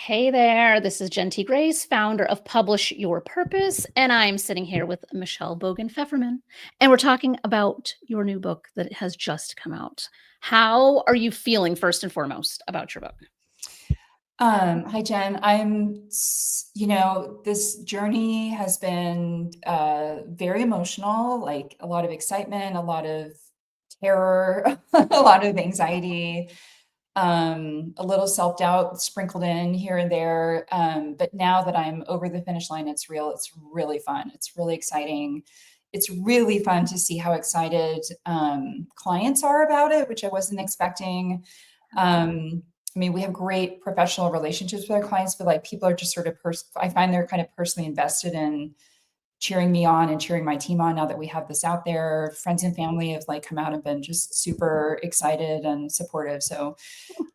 Hey there, this is Genty Grace, founder of Publish Your Purpose, and I'm sitting here with Michelle Bogan Feferman, and we're talking about your new book that has just come out. How are you feeling, first and foremost, about your book? Hi, Jen. This journey has been very emotional, like a lot of excitement, a lot of terror, a lot of anxiety, a little self-doubt sprinkled in here and there. But now that I'm over the finish line, it's real. It's really fun. It's really exciting. It's really fun to see how excited clients are about it, which I wasn't expecting. I mean, we have great professional relationships with our clients, but like people are just sort of, I find they're kind of personally invested in cheering me on and cheering my team on now that we have this out there. Friends and family have like come out and been just super excited and supportive. So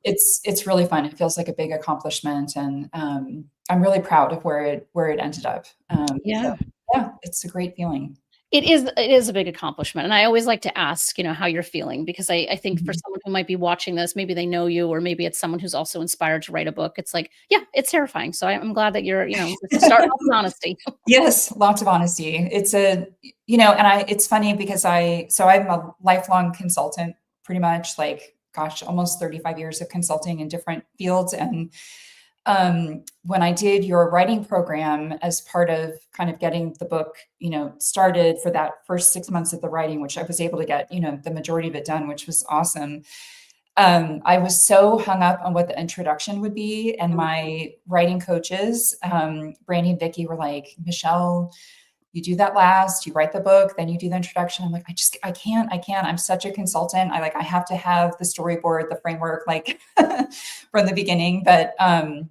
it's really fun. It feels like a big accomplishment, and I'm really proud of where it ended up. So Yeah. yeah, it's a great feeling. It is a big accomplishment, and I always like to ask, how you're feeling, because I think for Mhm. someone who might be watching this, maybe they know you, or maybe it's someone who's also inspired to write a book. It's like, yeah, it's terrifying. So I'm glad that you're, just starting off with honesty. Yes, lots of honesty. It's funny because I'm a lifelong consultant, pretty much like, gosh, almost 35 years of consulting in different fields. And when I did your writing program as part of kind of getting the book, started for that first 6 months of the writing, which I was able to get, the majority of it done, which was awesome. I was so hung up on what the introduction would be. And my writing coaches, Brandy and Vicky, were like, Michelle, you do that last, you write the book, then you do the introduction. I'm like, I can't. I'm such a consultant. I have to have the storyboard, the framework, like from the beginning. But, and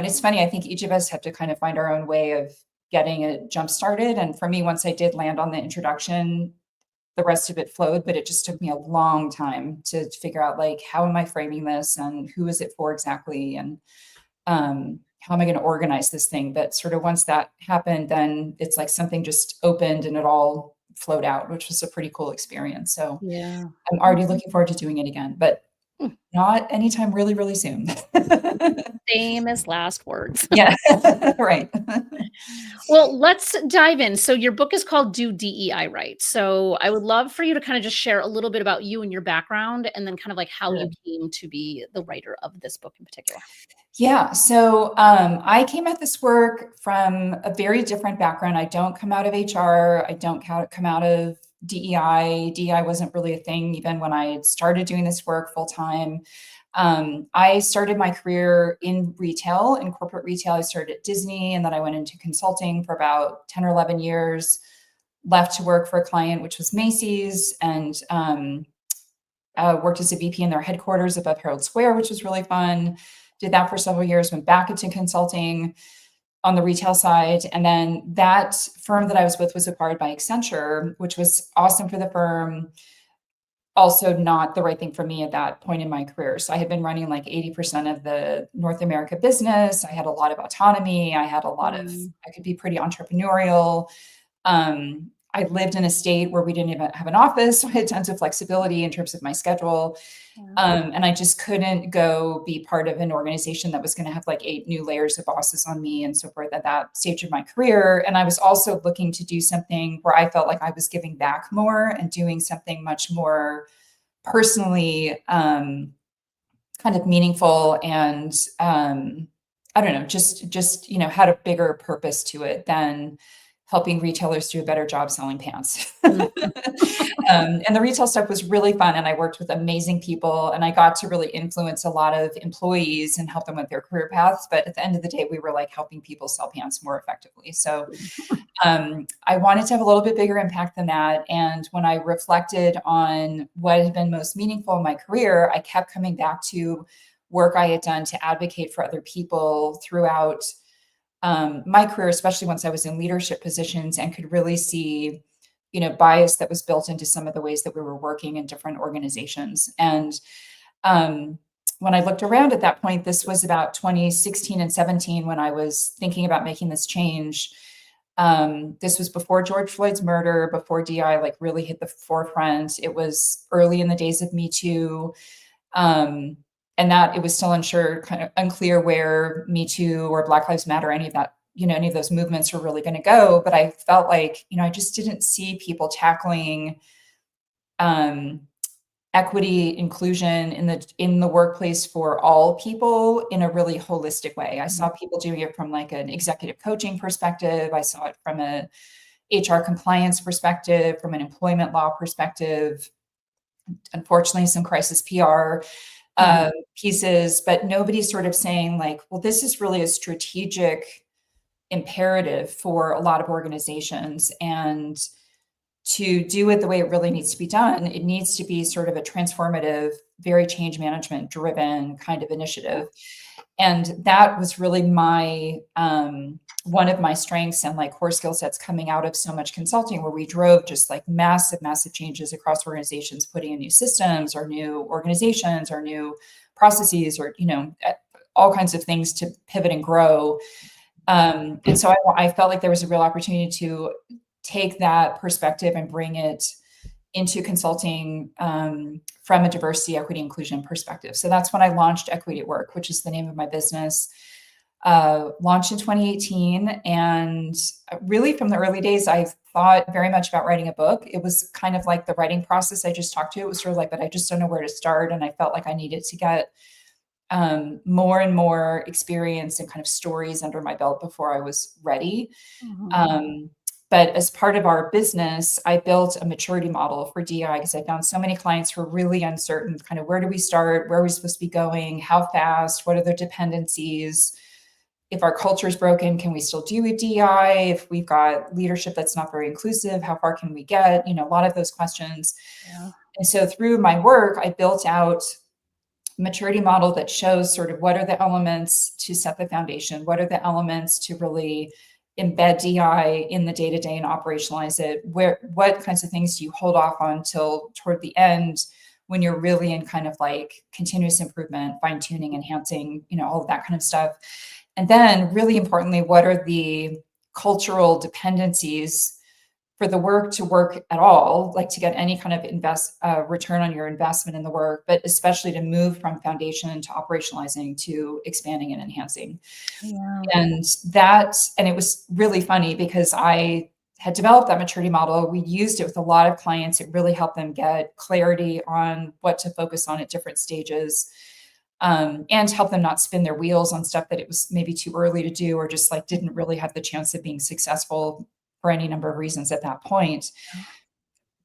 it's funny, I think each of us have to kind of find our own way of getting it jump started. And for me, once I did land on the introduction, the rest of it flowed, but it just took me a long time to figure out like, how am I framing this and who is it for exactly? And how am I going to organize this thing? But sort of once that happened, then it's like something just opened and it all flowed out, which was a pretty cool experience. So Yeah. I'm already looking forward to doing it again, but Mm. not anytime really, really soon. Famous last words. Yeah, right. Well, let's dive in. So your book is called Do DEI Right. So I would love for you to kind of just share a little bit about you and your background, and then kind of like how you Sure. came to be the writer of this book in particular. Yeah. So I came at this work from a very different background. I don't come out of HR. I don't come out of DEI. DEI wasn't really a thing even when I started doing this work full time. I started my career in retail, in corporate retail. I started at Disney, and then I went into consulting for about 10 or 11 years, left to work for a client, which was Macy's, and worked as a VP in their headquarters above Herald Square, which was really fun. Did that for several years, went back into consulting on the retail side. And then that firm that I was with was acquired by Accenture, which was awesome for the firm. Also, not the right thing for me at that point in my career. So I had been running like 80% of the North America business. I had a lot of autonomy. I could be pretty entrepreneurial. I lived in a state where we didn't even have an office, so I had tons of flexibility in terms of my schedule. Yeah. And I just couldn't go be part of an organization that was going to have like 8 new layers of bosses on me and so forth at that stage of my career. And I was also looking to do something where I felt like I was giving back more and doing something much more personally kind of meaningful and I don't know, just had a bigger purpose to it than helping retailers do a better job selling pants. Mhm. And the retail stuff was really fun, and I worked with amazing people, and I got to really influence a lot of employees and help them with their career paths. But at the end of the day, we were like helping people sell pants more effectively. So I wanted to have a little bit bigger impact than that. And when I reflected on what had been most meaningful in my career, I kept coming back to work I had done to advocate for other people throughout my career, especially once I was in leadership positions and could really see, bias that was built into some of the ways that we were working in different organizations. And um, when I looked around at that point, this was about 2016 and 17 when I was thinking about making this change. This was before George Floyd's murder, before DI like really hit the forefront. It was early in the days of Me Too. Um, and that it was still unsure, kind of unclear where Me Too or Black Lives Matter, any of that, any of those movements were really going to go. But I felt like, I just didn't see people tackling um, equity, inclusion in the workplace for all people in a really holistic way. I saw people doing it from like an executive coaching perspective. I saw it from a HR compliance perspective, from an employment law perspective. Unfortunately, some crisis PR pieces, but nobody's sort of saying like, well, this is really a strategic imperative for a lot of organizations. And to do it the way it really needs to be done, it needs to be sort of a transformative, very change management driven kind of initiative. And that was really my one of my strengths and like core skill sets coming out of so much consulting, where we drove just like massive changes across organizations, putting in new systems or new organizations or new processes, or all kinds of things to pivot and grow. And so I felt like there was a real opportunity to take that perspective and bring it into consulting from a diversity, equity, inclusion perspective. So that's when I launched Equity at Work, which is the name of my business. Launched in 2018. And really from the early days, I thought very much about writing a book. It was kind of like the writing process I just talked to. It was sort of like, but I just don't know where to start. And I felt like I needed to get more and more experience and kind of stories under my belt before I was ready. But as part of our business, I built a maturity model for DEI because I found so many clients who were really uncertain, kind of where do we start? Where are we supposed to be going? How fast? What are the dependencies? If our culture is broken, can we still do a DEI? If we've got leadership that's not very inclusive, how far can we get? A lot of those questions. Yeah. And so through my work, I built out maturity model that shows sort of what are the elements to set the foundation, what are the elements to really embed DI in the day-to-day and operationalize it, what kinds of things do you hold off on till toward the end when you're really in kind of like continuous improvement, fine-tuning, enhancing, all of that kind of stuff. And then really importantly, what are the cultural dependencies for the work to work at all, like to get any kind of return on your investment in the work, but especially to move from foundation to operationalizing to expanding and enhancing. Yeah. And it was really funny because I had developed that maturity model. We used it with a lot of clients. It really helped them get clarity on what to focus on at different stages, and help them not spin their wheels on stuff that it was maybe too early to do, or just like didn't really have the chance of being successful for any number of reasons at that point.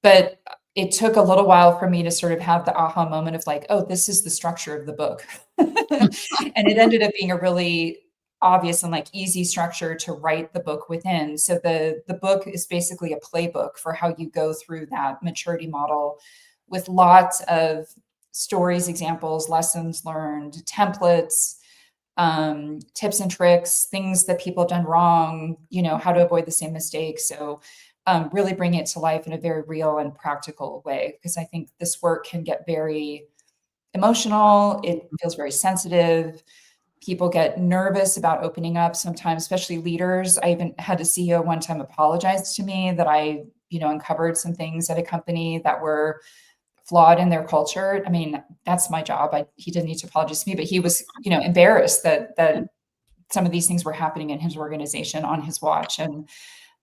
But it took a little while for me to sort of have the aha moment of like, oh, this is the structure of the book. And it ended up being a really obvious and like easy structure to write the book within. So the book is basically a playbook for how you go through that maturity model, with lots of stories, examples, lessons learned, templates, tips and tricks, things that people have done wrong, how to avoid the same mistakes. So really bring it to life in a very real and practical way, because I think this work can get very emotional. It feels very sensitive. People get nervous about opening up sometimes, especially leaders. I even had a CEO one time apologize to me that I, uncovered some things at a company that were flawed in their culture. I mean, that's my job. He didn't need to apologize to me, but he was, embarrassed that some of these things were happening in his organization on his watch. And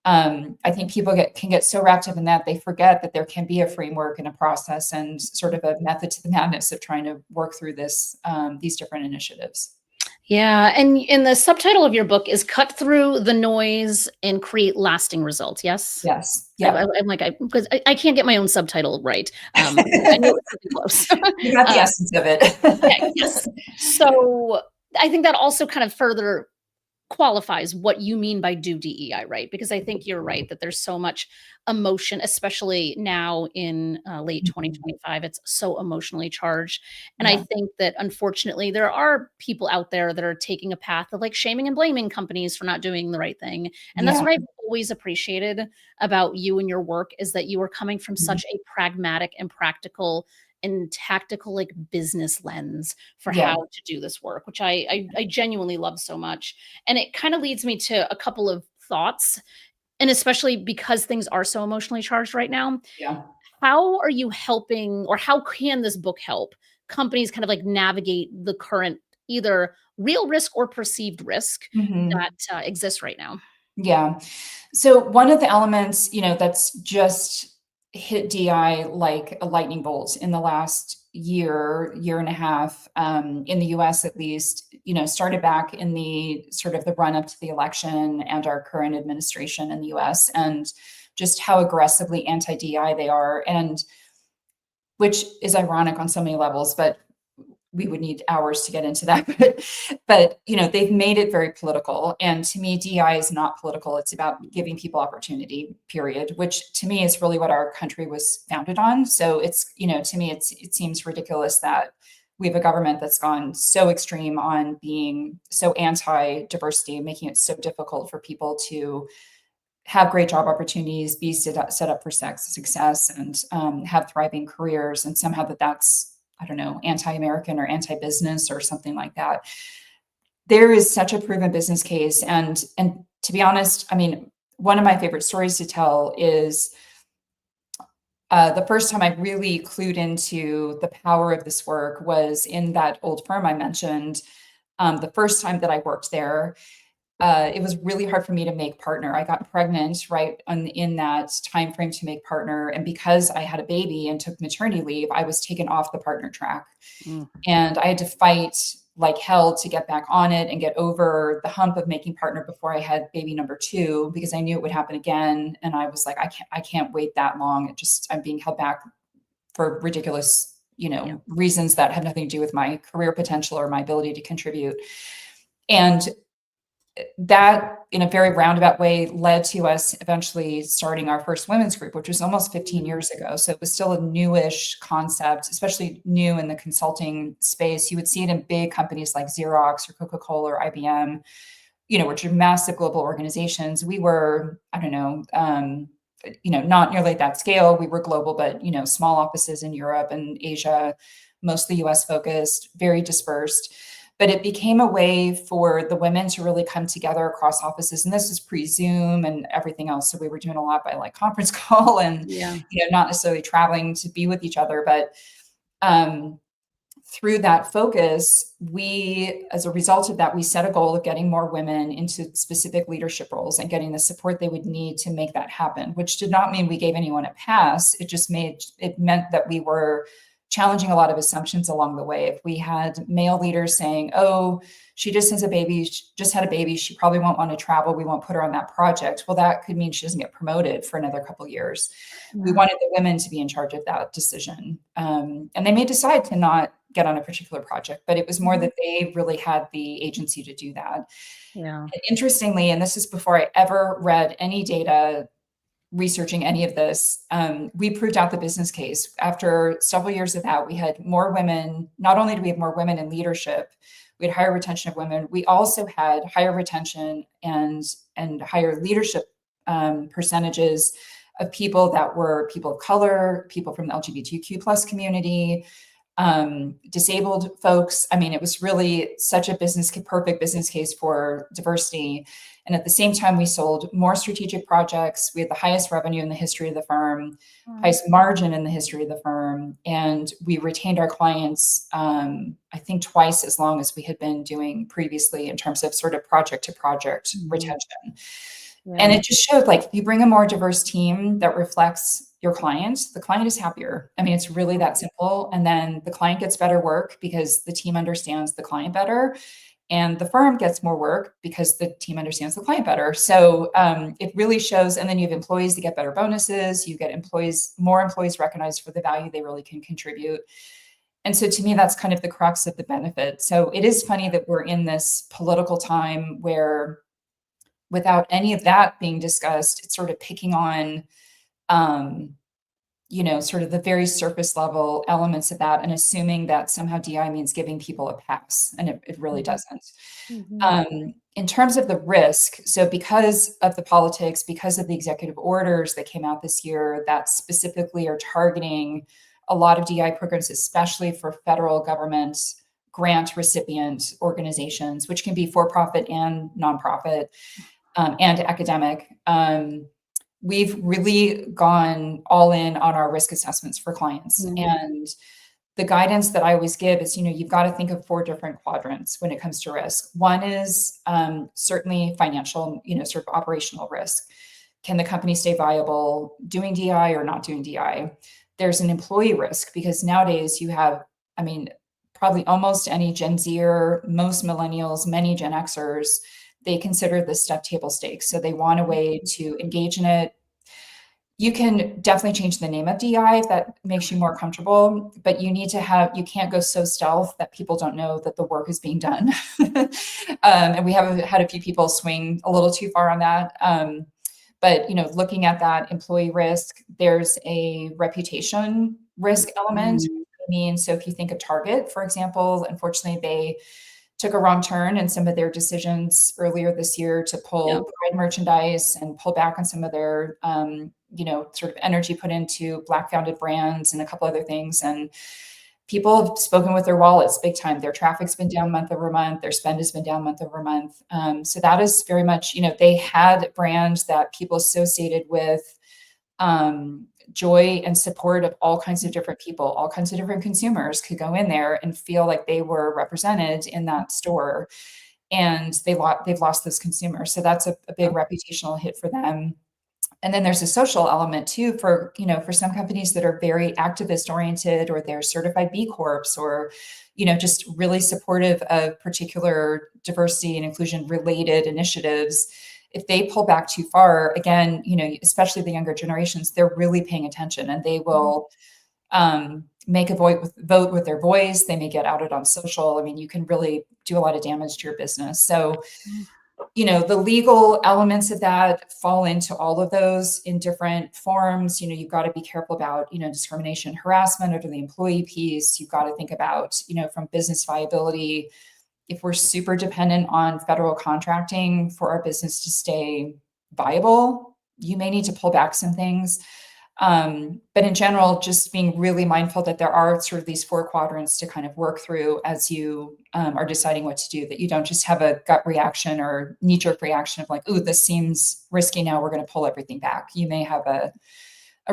I think people can get so wrapped up in that they forget that there can be a framework and a process and sort of a method to the madness of trying to work through these different initiatives. Yeah. And the subtitle of your book is Cut Through the Noise and Create Lasting Results. Yes. Yes. Yeah. I'm like, because I can't get my own subtitle right. I know it's pretty close. You got the essence of it. Okay, yes. So I think that also kind of further qualifies what you mean by do DEI right, because I think you're right that there's so much emotion, especially now in late 2025. It's so emotionally charged. And I Yeah. think that unfortunately there are people out there that are taking a path of like shaming and blaming companies for not doing the right thing. And that's Yeah. what I've always appreciated about you and your work, is that you are coming from Mhm. such a pragmatic and practical and tactical like business lens for Yeah. how to do this work, which I genuinely love so much. And it kind of leads me to a couple of thoughts, and especially because things are so emotionally charged right now. Yeah. How are you helping, or how can this book help companies kind of like navigate the current either real risk or perceived risk Mhm. that exists right now? Yeah. So one of the elements, that's just hit DI like a lightning bolt in the last year and a half, in the US at least, started back in the sort of the run up to the election and our current administration in the US, and just how aggressively anti-DI they are, and which is ironic on so many levels, but we would need hours to get into that. But they've made it very political. And to me, DEI is not political. It's about giving people opportunity, period, which to me is really what our country was founded on. So it's, to me, it seems ridiculous that we have a government that's gone so extreme on being so anti-diversity, making it so difficult for people to have great job opportunities, be set up for success, and have thriving careers. And somehow that's, I don't know, anti-American or anti-business or something like that. There is such a proven business case. And to be honest, I mean, one of my favorite stories to tell is the first time I really clued into the power of this work was in that old firm I mentioned. The first time that I worked there, it was really hard for me to make partner. I got pregnant right in that time frame to make partner, and because I had a baby and took maternity leave, I was taken off the partner track, Mm. and I had to fight like hell to get back on it and get over the hump of making partner before I had baby number 2, because I knew it would happen again, and I was like, I can't wait that long. I'm being held back for ridiculous, Yeah. reasons that have nothing to do with my career potential or my ability to contribute. And that, in a very roundabout way, led to us eventually starting our first women's group, which was almost 15 years ago. So it was still a newish concept, especially new in the consulting space. You would see it in big companies like Xerox or Coca-Cola or IBM, which are massive global organizations. We were, I don't know, not nearly at that scale. We were global, but, small offices in Europe and Asia, mostly US focused, very dispersed. But it became a way for the women to really come together across offices. And this was pre-Zoom and everything else. So we were doing a lot by like conference call and, Yeah. not necessarily traveling to be with each other. But um, through that focus, as a result of that, we set a goal of getting more women into specific leadership roles and getting the support they would need to make that happen, which did not mean we gave anyone a pass. It meant that we were challenging a lot of assumptions along the way. If we had male leaders saying, oh, she just has a baby, she just had a baby, she probably won't want to travel, we won't put her on that project. Well, that could mean she doesn't get promoted for another couple of years. We Yeah. wanted the women to be in charge of that decision. And they may decide to not get on a particular project, but it was more Mhm. that they really had the agency to do that. Yeah. And interestingly, and this is before I ever read any data researching any of this, we proved out the business case. After several years of that, we had more women. Not only do we have more women in leadership, we had higher retention of women. We also had higher retention and higher leadership percentages of people that were people of color, people from the LGBTQ plus community, disabled folks. I mean, it was really such a perfect business case for diversity. And at the same time, we sold more strategic projects. We had the highest revenue in the history of the firm, Mm. highest margin in the history of the firm. And we retained our clients, I think, twice as long as we had been doing previously in terms of sort of project to project Mhm. retention. And Yeah. it just showed, like, if you bring a more diverse team that reflects your client, the client is happier. I mean, it's really that simple. And then the client gets better work because the team understands the client better. And the firm gets more work because the team understands the client better. So it really shows. And then you have employees that get better bonuses. You get more employees recognized for the value they really can contribute. And so to me, that's kind of the crux of the benefit. So it is funny that we're in this political time where, without any of that being discussed, it's sort of picking on, um, sort of the very surface level elements of that and assuming that somehow DI means giving people a pass. And it really Mhm. doesn't. Mhm. In terms of the risk, so because of the politics, because of the executive orders that came out this year that specifically are targeting a lot of DI programs, especially for federal government grant recipient organizations, which can be for profit and nonprofit, and academic. We've really gone all in on our risk assessments for clients. Mhm. And the guidance that I always give is, you've got to think of 4 different quadrants when it comes to risk. One is certainly financial, sort of operational risk. Can the company stay viable doing DI or not doing DI? There's an employee risk, because nowadays you have, probably almost any Gen Zer, most millennials, many Gen Xers, they consider this stuff table stakes. So they want a way to engage in it. You can definitely change the name of DI if that makes you more comfortable, but you can't go so stealth that people don't know that the work is being done. And we have had a few people swing a little too far on that. But looking at that employee risk, there's a reputation risk element. So if you think of Target, for example, unfortunately, they took a wrong turn in some of their decisions earlier this year to pull Pride merchandise and pull back on some of their, sort of energy put into Black founded brands and a couple other things. And people have spoken with their wallets big time. Their traffic's been down month over month. Their spend has been down month over month. So that is very much, they had brands that people associated with joy and support of all kinds of different people, all kinds of different consumers could go in there and feel like they were represented in that store. And they've lost those consumers. So that's a big reputational hit for them. And then there's a social element too for some companies that are very activist oriented, or they're certified B Corps, or, just really supportive of particular diversity and inclusion related initiatives. If they pull back too far, again, especially the younger generations, they're really paying attention, and they will make a vote with their voice. They may get outed on social. You can really do a lot of damage to your business. So the legal elements of that fall into all of those in different forms. You've got to be careful about, discrimination, harassment under the employee piece. You've got to think about, from business viability, if we're super dependent on federal contracting for our business to stay viable, you may need to pull back some things. But in general, just being really mindful that there are sort of these 4 quadrants to kind of work through as you are deciding what to do, that you don't just have a gut reaction or knee-jerk reaction of like, ooh, this seems risky now, we're going to pull everything back. You may have a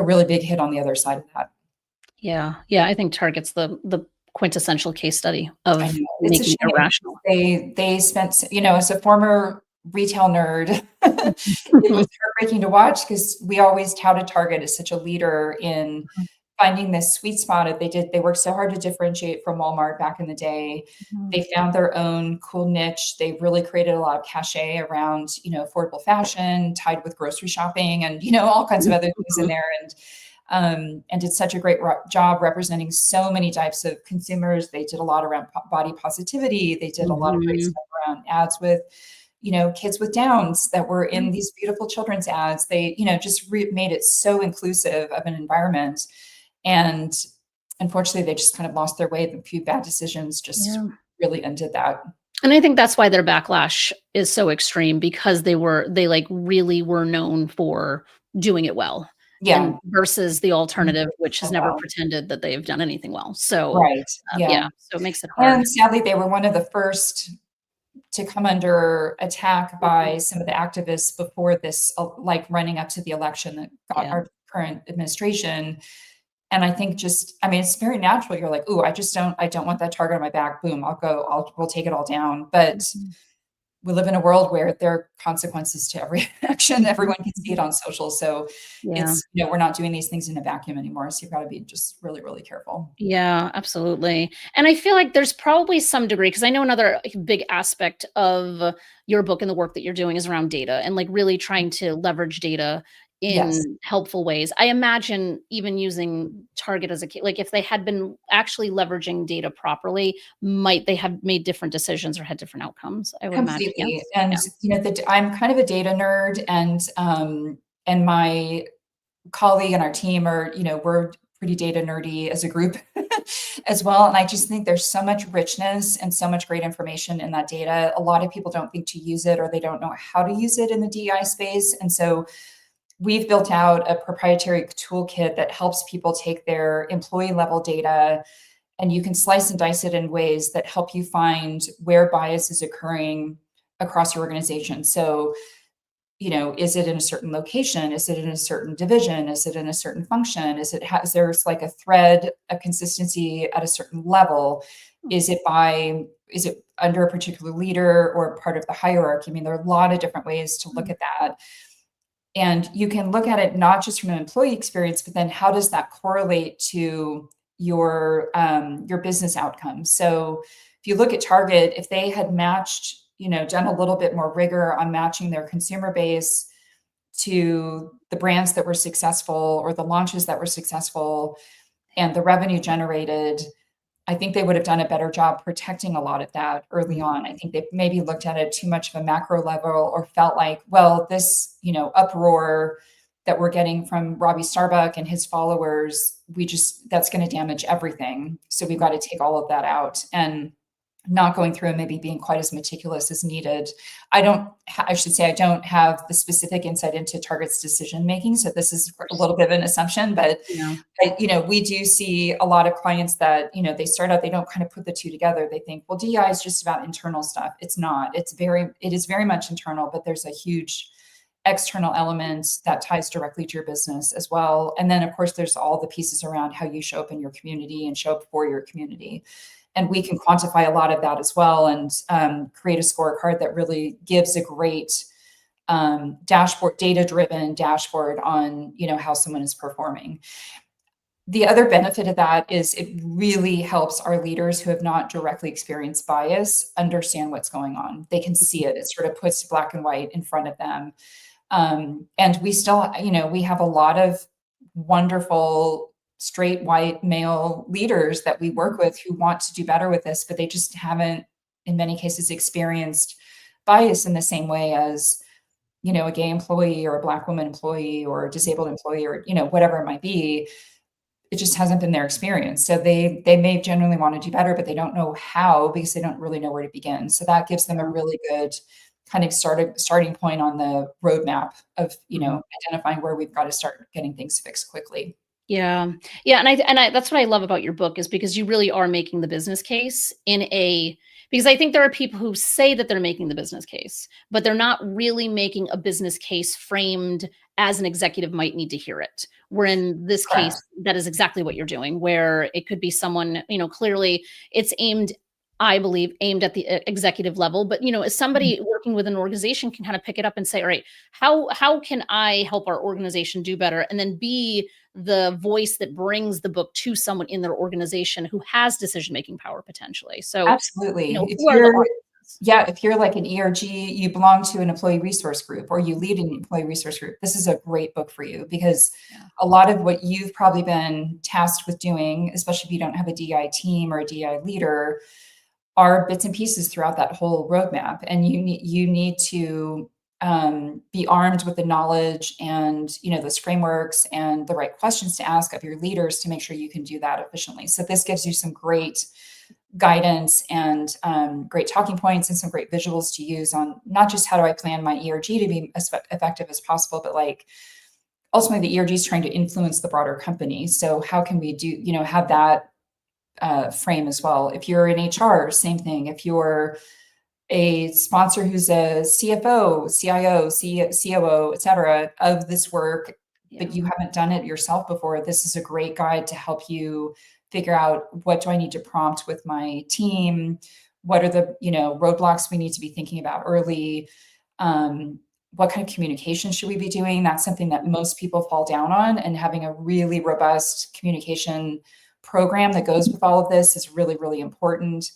really big hit on the other side of that. Yeah. I think Target's the quintessential case study of making it irrational. They spent, as a former retail nerd, it was heartbreaking to watch, because we always touted Target as such a leader in finding this sweet spot. They worked so hard to differentiate from Walmart back in the day. They found their own cool niche. They really created a lot of cachet around, affordable fashion tied with grocery shopping and, all kinds of other things in there. And did such a great job representing so many types of consumers. They did a lot around body positivity. They did a lot of great stuff around ads with, kids with Downs that were in these beautiful children's ads. They, just made it so inclusive of an environment. And unfortunately, they just kind of lost their way. A few bad decisions just really undid that. And I think that's why their backlash is so extreme, because they really were known for doing it well. And versus the alternative, which has never pretended that they've done anything well. So, so it makes it hard. And sadly, they were one of the first to come under attack by some of the activists before this, like running up to the election that got our current administration. And I think it's very natural. You're like, ooh, I don't want that target on my back. Boom, we'll take it all down. But we live in a world where there are consequences to every action. Everyone can see it on social. So it's, we're not doing these things in a vacuum anymore. So you've got to be just really, really careful. Yeah, absolutely. And I feel like there's probably some degree, because I know another big aspect of your book and the work that you're doing is around data and like really trying to leverage data in helpful ways. I imagine even using Target as a key, like if they had been actually leveraging data properly, might they have made different decisions or had different outcomes? I would imagine. Yes. And I'm kind of a data nerd, and my colleague and our team are, we're pretty data nerdy as a group as well. And I just think there's so much richness and so much great information in that data. A lot of people don't think to use it, or they don't know how to use it in the DEI space. And so we've built out a proprietary toolkit that helps people take their employee level data, and you can slice and dice it in ways that help you find where bias is occurring across your organization. So is it in a certain location? Is it in a certain division? Is it in a certain function? There's like a thread of consistency at a certain level? Is it under a particular leader or part of the hierarchy? I mean, there are a lot of different ways to look at that. And you can look at it not just from an employee experience, but then how does that correlate to your business outcomes? So if you look at Target, if they had matched, done a little bit more rigor on matching their consumer base to the brands that were successful or the launches that were successful and the revenue generated, I think they would have done a better job protecting a lot of that early on. I think they maybe looked at it too much of a macro level or felt like, well, this, uproar that we're getting from Robbie Starbuck and his followers, that's going to damage everything. So we've got to take all of that out, and not going through and maybe being quite as meticulous as needed. I don't have the specific insight into Target's decision making, so this is a little bit of an assumption, but we do see a lot of clients that, they start out, they don't kind of put the two together. They think, well, DEI is just about internal stuff. It's not. It is very much internal, but there's a huge external element that ties directly to your business as well. And then, of course, there's all the pieces around how you show up in your community and show up for your community. And we can quantify a lot of that as well, and create a scorecard that really gives a great dashboard, data-driven dashboard on, how someone is performing. The other benefit of that is it really helps our leaders who have not directly experienced bias understand what's going on. They can see it. It sort of puts black and white in front of them. And we still, we have a lot of wonderful straight white male leaders that we work with who want to do better with this, but they just haven't, in many cases, experienced bias in the same way as, a gay employee or a Black woman employee or a disabled employee or, whatever it might be. It just hasn't been their experience. So they may genuinely want to do better, but they don't know how because they don't really know where to begin. So that gives them a really good kind of starting point on the roadmap of, identifying where we've got to start getting things fixed quickly. Yeah. Yeah. And I that's what I love about your book, is because you really are making the business case because I think there are people who say that they're making the business case, but they're not really making a business case framed as an executive might need to hear it. Where in this case, that is exactly what you're doing, where it could be someone, clearly it's I believe, aimed at the executive level. But, as somebody working with an organization can kind of pick it up and say, all right, how can I help our organization do better? And then be the voice that brings the book to someone in their organization who has decision-making power potentially. So absolutely. If you're like an ERG, you belong to an employee resource group or you lead an employee resource group, this is a great book for you, because a lot of what you've probably been tasked with doing, especially if you don't have a DEI team or a DEI leader, are bits and pieces throughout that whole roadmap. And you need to be armed with the knowledge and, those frameworks and the right questions to ask of your leaders to make sure you can do that efficiently. So this gives you some great guidance and great talking points and some great visuals to use on not just how do I plan my ERG to be as effective as possible, but like ultimately the ERG is trying to influence the broader company. So how can we do, have that frame as well? If you're in HR, same thing. If you're a sponsor who's a CFO, CIO, COO, et cetera, of this work, but you haven't done it yourself before, this is a great guide to help you figure out, what do I need to prompt with my team? What are the, roadblocks we need to be thinking about early? What kind of communication should we be doing? That's something that most people fall down on, and having a really robust communication program that goes with all of this is really, really important.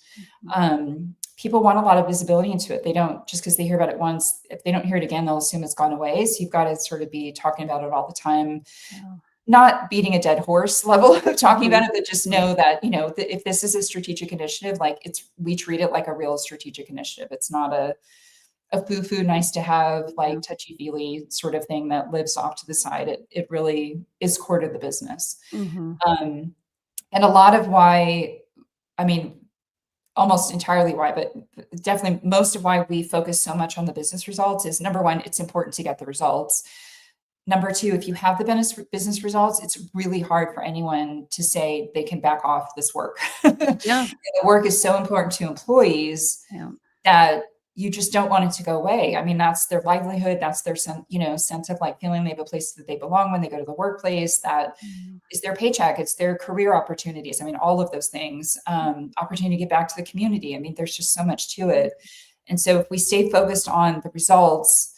People want a lot of visibility into it. They don't, just because they hear about it once, if they don't hear it again, they'll assume it's gone away. So you've got to sort of be talking about it all the time, not beating a dead horse level of talking about it, but just know that, if this is a strategic initiative, like we treat it like a real strategic initiative. It's not a foo-foo, nice to have, like touchy-feely sort of thing that lives off to the side. It really is core to the business. And a lot of why, almost entirely why, but definitely most of why we focus so much on the business results is, number one, it's important to get the results. Number two, if you have the business results, it's really hard for anyone to say they can back off this work. The work is so important to employees that you just don't want it to go away. I mean, that's their livelihood. That's their sense of like feeling they have a place that they belong when they go to the workplace. That Mm. is their paycheck. It's their career opportunities. I mean, all of those things, opportunity to get back to the community. I mean, there's just so much to it. And so if we stay focused on the results,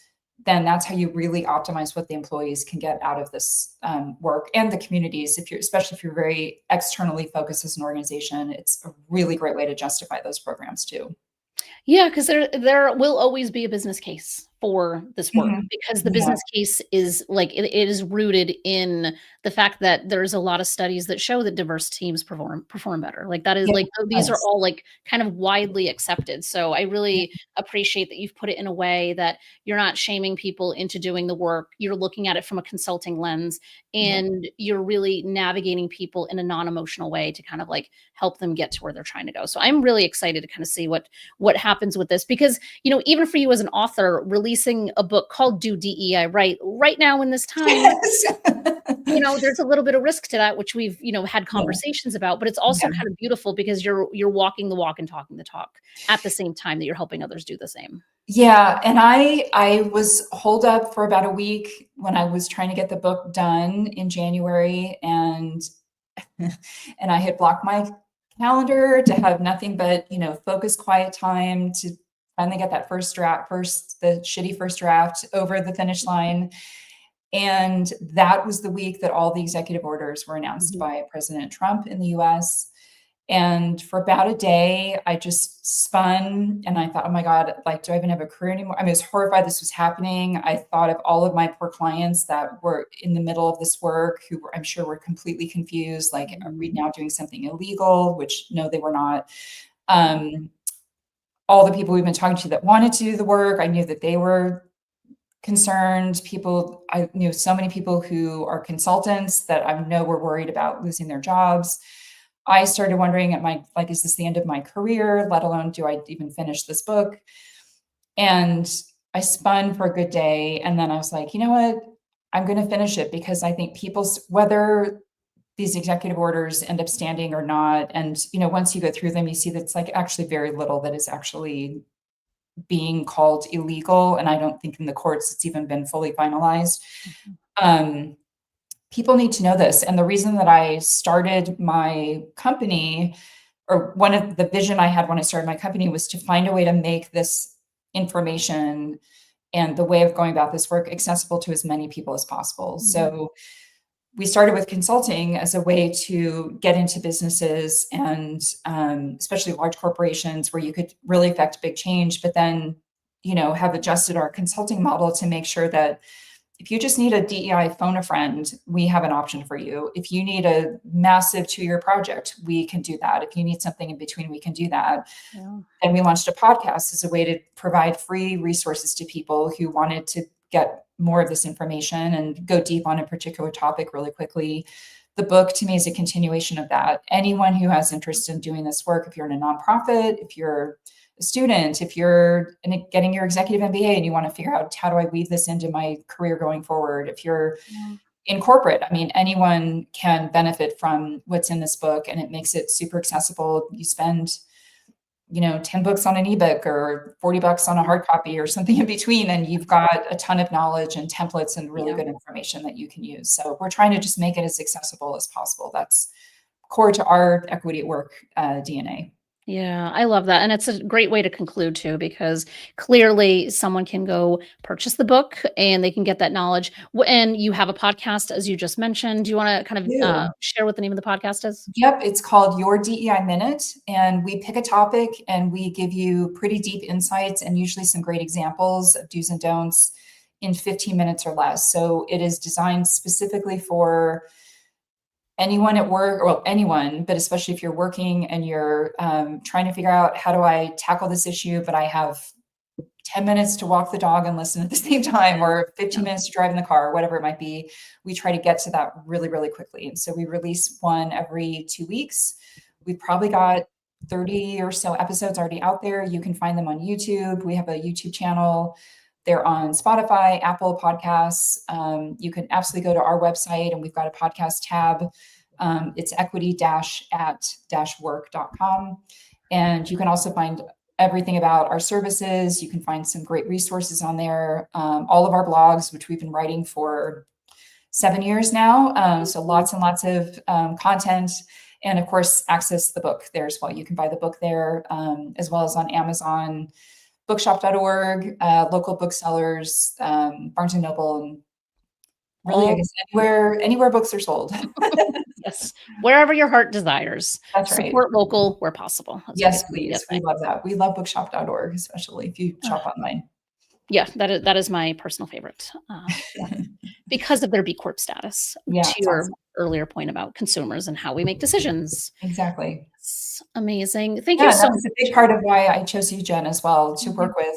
then that's how you really optimize what the employees can get out of this work, and the communities. Especially if you're very externally focused as an organization, it's a really great way to justify those programs too. Yeah, because there will always be a business case for this work, Mhm. because the Yeah. business case is like it is rooted in the fact that there's a lot of studies that show that diverse teams perform better. Like that is like these are Yes. all like kind of widely accepted. So I Yeah. really appreciate that you've put it in a way that you're not shaming people into doing the work. You're looking at it from a consulting lens, Yeah. and you're really navigating people in a non-emotional way to kind of like help them get to where they're trying to go. So I'm really excited to kind of see what happens with this, because even for you as an author releasing a book called Do DEI Right now in this time, Yes. there's a little bit of risk to that, which we've had Yeah. conversations about, but it's also Yeah. kind of beautiful because you're walking the walk and talking the talk at the same time that you're helping others do the same. Yeah, and I was holed up for about a week when I was trying to get the book done in January, and and I had blocked my calendar to have nothing but, focused quiet time to finally get that the shitty first draft over the finish line. And that was the week that all the executive orders were announced Mhm. by President Trump in the US. And for about a day, I just spun and I thought, oh my God, like, do I even have a career anymore? I mean, I was horrified this was happening. I thought of all of my poor clients that were in the middle of this work, who I'm sure were completely confused. Like, are we Mhm. now doing something illegal? Which, no, they were not. Um, all the people we've been talking to that wanted to do the work, I knew that they were concerned. I knew so many people who are consultants that I know were worried about losing their jobs. I started wondering, is this the end of my career? Let alone, do I even finish this book? And I spun for a good day. And then I was like, you know what? I'm going to finish it, because I think whether these executive orders end up standing or not, and, once you go through them, you see that it's like actually very little that is actually being called illegal. And I don't think in the courts it's even been fully finalized. Mhm. Um, People need to know this. And the reason that I started my company, or one of the vision I had when I started my company, was to find a way to make this information and the way of going about this work accessible to as many people as possible. Mhm. So we started with consulting as a way to get into businesses, and especially large corporations where you could really affect big change, but then, have adjusted our consulting model to make sure that if you just need a DEI phone a friend, we have an option for you. If you need a massive 2-year project, we can do that. If you need something in between, we can do that. Yeah. And we launched a podcast as a way to provide free resources to people who wanted to get more of this information and go deep on a particular topic really quickly. The book, to me, is a continuation of that. Anyone who has interest in doing this work, if you're in a nonprofit, if you're a student, if you're getting your executive MBA and you want to figure out, how do I weave this into my career going forward? If you're Yeah. in corporate, I mean, anyone can benefit from what's in this book, and it makes it super accessible. You spend 10 books on an ebook or $40 on a hard copy or something in between, and you've got a ton of knowledge and templates and really Yeah. good information that you can use. So we're trying to just make it as accessible as possible. That's core to our Equity at Work DNA. Yeah, I love that, and it's a great way to conclude too, because clearly someone can go purchase the book and they can get that knowledge. And you have a podcast, as you just mentioned. Do you want to kind of You. share what the name of the podcast is? Yep, it's called Your DEI Minute, and we pick a topic and we give you pretty deep insights and usually some great examples of do's and don'ts in 15 minutes or less. So it is designed specifically for anyone at work, or well, anyone, but especially if you're working and you're trying to figure out, how do I tackle this issue, but I have 10 minutes to walk the dog and listen at the same time, or 15 Yeah. minutes to drive in the car, whatever it might be. We try to get to that really, really quickly. And so we release one every 2 weeks. We've probably got 30 or so episodes already out there. You can find them on YouTube. We have a YouTube channel. They're on Spotify, Apple Podcasts. You can absolutely go to our website, and we've got a podcast tab. It's equity-at-work.com. And you can also find everything about our services. You can find some great resources on there. All of our blogs, which we've been writing for 7 years now. So lots and lots of content. And of course, access the book there as well. You can buy the book there, as well as on Amazon, bookshop.org, local booksellers, Barnes and Noble, and really, I All guess anywhere books are sold. yes, wherever your heart desires. That's right. Support local where possible. That's Yes, basically a please. We thing. love that. We love bookshop.org, especially if you shop online. Yeah, that is my personal favorite, because of their B Corp status, Yeah, to it's your awesome. earlier point about consumers and how we make decisions. Exactly. It's amazing. Thank you Yeah, and so that was a big much. part of why I chose you, Jen, as well, to Mhm, work with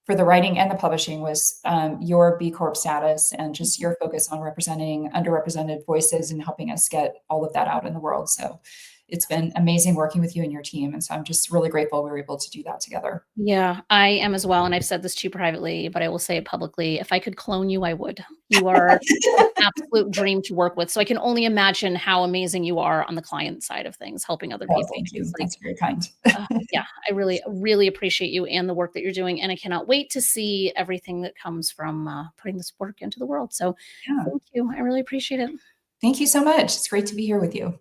for the writing and the publishing was your B Corp status and just mhm. your focus on representing underrepresented voices and helping us get all of that out in the world. So it's been amazing working with you and your team. And so I'm just really grateful we were able to do that together. Yeah, I am as well, and I've said this to you privately, but I will say it publicly. If I could clone you, I would. You are an absolute dream to work with, so I can only imagine how amazing you are on the client side of things, helping other Oh, people. thank It's you. like, That's very kind. yeah, I really, really appreciate you and the work that you're doing, and I cannot wait to see everything that comes from, putting this work into the world, so Yeah. thank you. I really appreciate it. Thank you so much. It's great to be here with you.